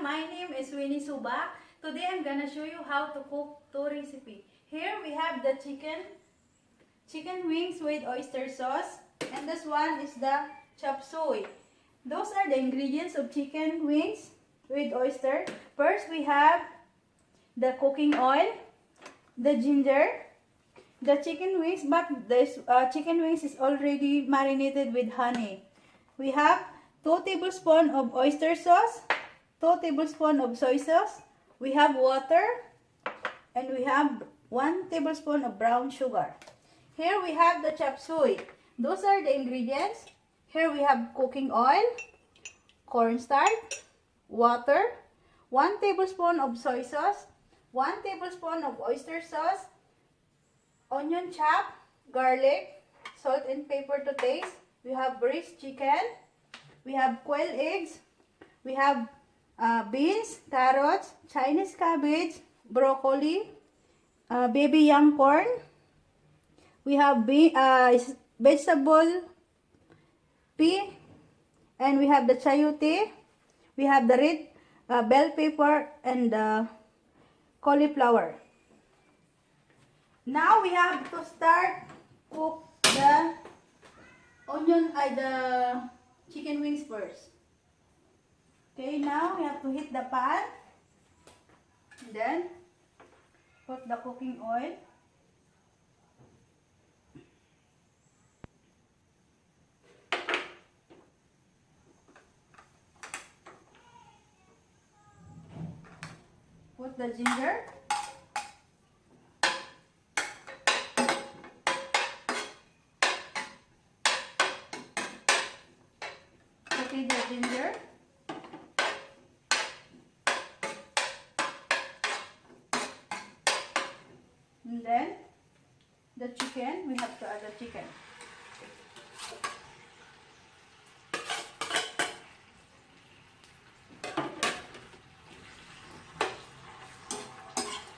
my name is Winnie Subak. Today I'm gonna show you how to cook two recipes. Here we have the chicken wings with oyster sauce, and this one is the chop suey. Those are the ingredients of chicken wings with oyster. First we have the cooking oil, the ginger, the chicken wings, but this chicken wings is already marinated with honey. We have 2 tablespoons of oyster sauce, 2 tablespoons of soy sauce. We have water, and we have 1 tablespoon of brown sugar. Here we have the chop suey. Those are the ingredients. Here we have cooking oil, cornstarch, water, 1 tablespoon of soy sauce, 1 tablespoon of oyster sauce, onion chop, garlic, salt and pepper to taste. We have braised chicken. We have quail eggs. We have beans, carrots, Chinese cabbage, broccoli, baby young corn. We have vegetable pea, and we have the chayote. We have the red bell pepper and cauliflower. Now we have to start cook the the chicken wings first. Okay, now we have to heat the pan, and then put the cooking oil. Put the ginger. Okay, the ginger. And then the chicken, we have to add the chicken.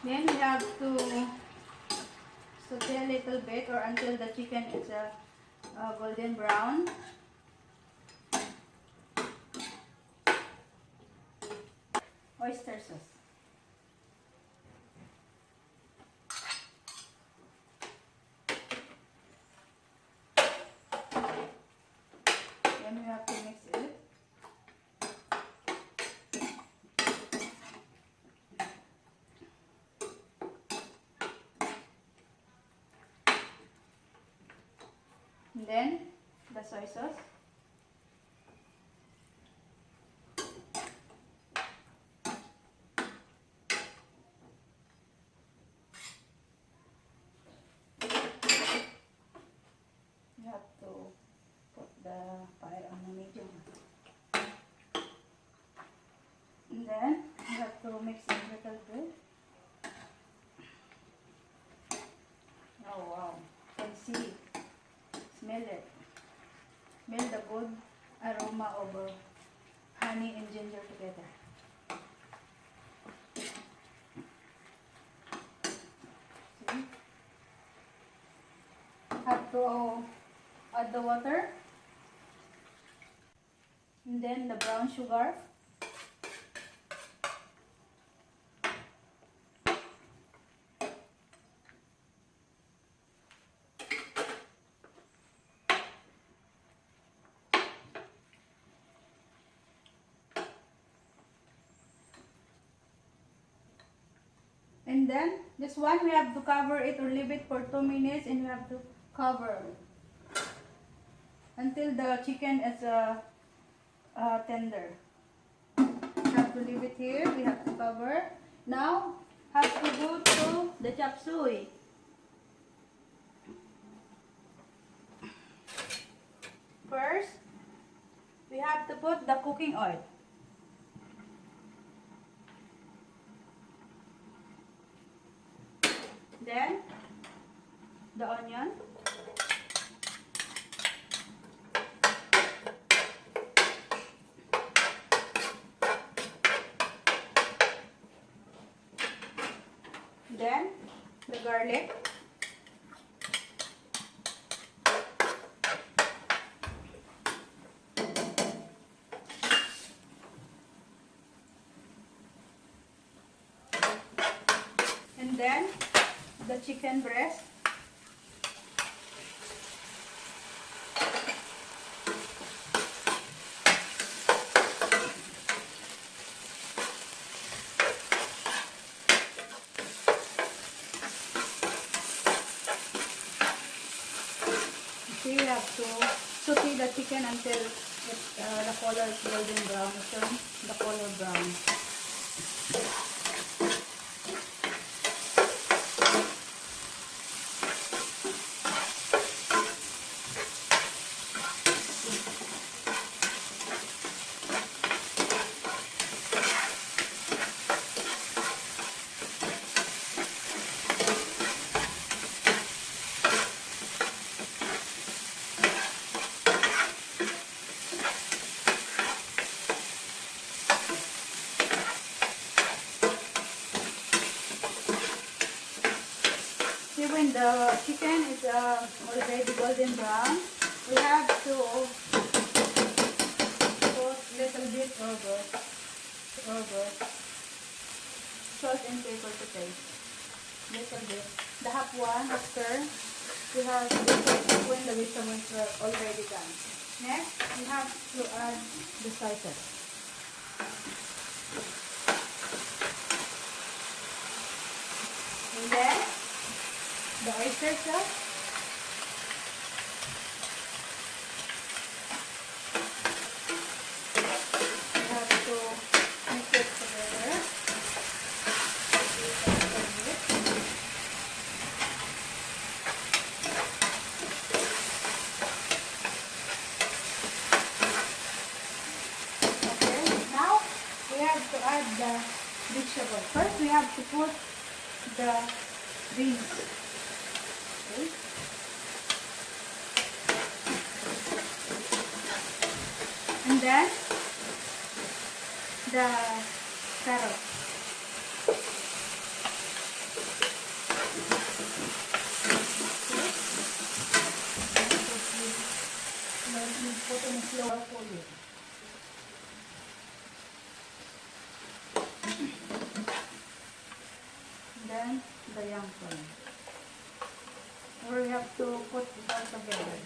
Then we have to saute a little bit or until the chicken is golden brown. Oyster sauce. Then we have to mix it. And then the soy sauce. You have to put the fire on the medium. And then you have to mix it a little bit. Oh wow, you can see. Smell it. Smell the good aroma of honey and ginger together. See? Have to add the water. And then the brown sugar. And then this one we have to cover it or leave it for 2 minutes, and we have to cover until the chicken is tender. We have to leave it here. We have to cover. Now have to go to the chop suey. First, we have to put the cooking oil. Then the onion. Then the garlic. then the chicken breast. You have to saute the chicken until the color is golden brown. Turn the color brown. When the chicken is already golden brown, we have to put little bit of salt and pepper to taste. Little bit. The half one after we have to put when the vegetables are already done. Next, we have to add the spices. And then the oyster sauce. You have to mix it together. Okay, now we have to add the vegetable. First, we have to put the beans. And then the carrot. Put in a flour for you. Then the young one. Or we have to put it all together.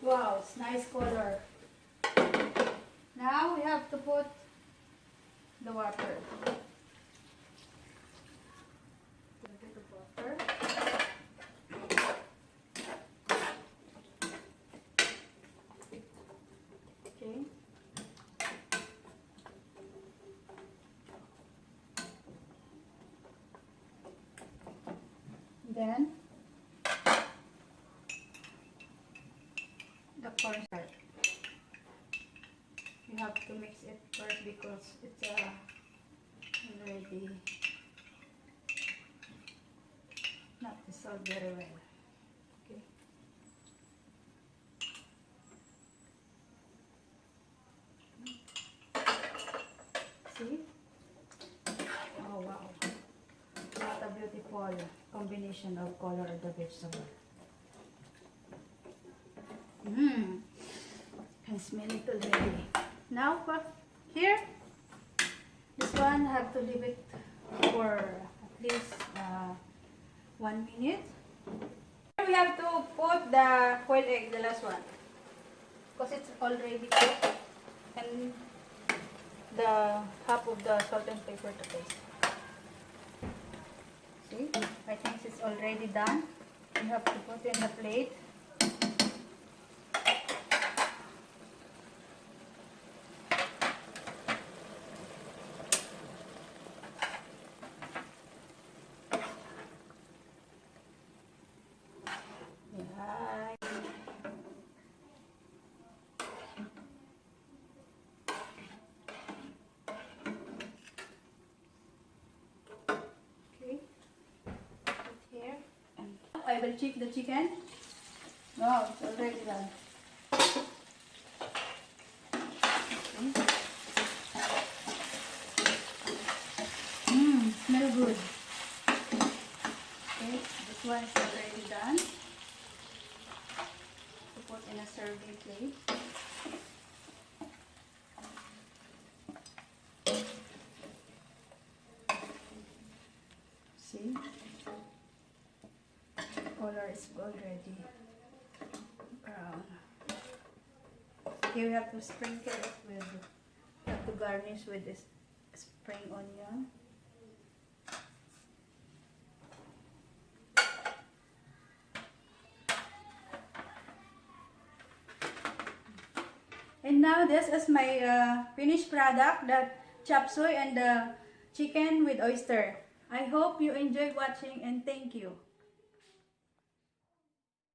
Wow, it's nice color. Now we have to put the water. A bit of water. Okay. Then the cornstarch. You have to mix it first because it's already not dissolved very well. Okay. See? Oh wow. What a beautiful combination of color of the vegetable. Can smell it already. Now, here, this one have to leave it for at least 1 minute. We have to put the boiled egg, the last one, because it's already cooked, and the half of the salt and pepper to taste. See, I think it's already done. You have to put in the plate. Okay, put here. I will check the chicken. Wow, it's already done. Smell good. Okay, this one is already done. To put in a serving plate. See? The color is already brown. Here we have to sprinkle it with, have to garnish with this spring onion. And now this is my finished product, the chop suey and the chicken with oyster. I hope you enjoyed watching and thank you.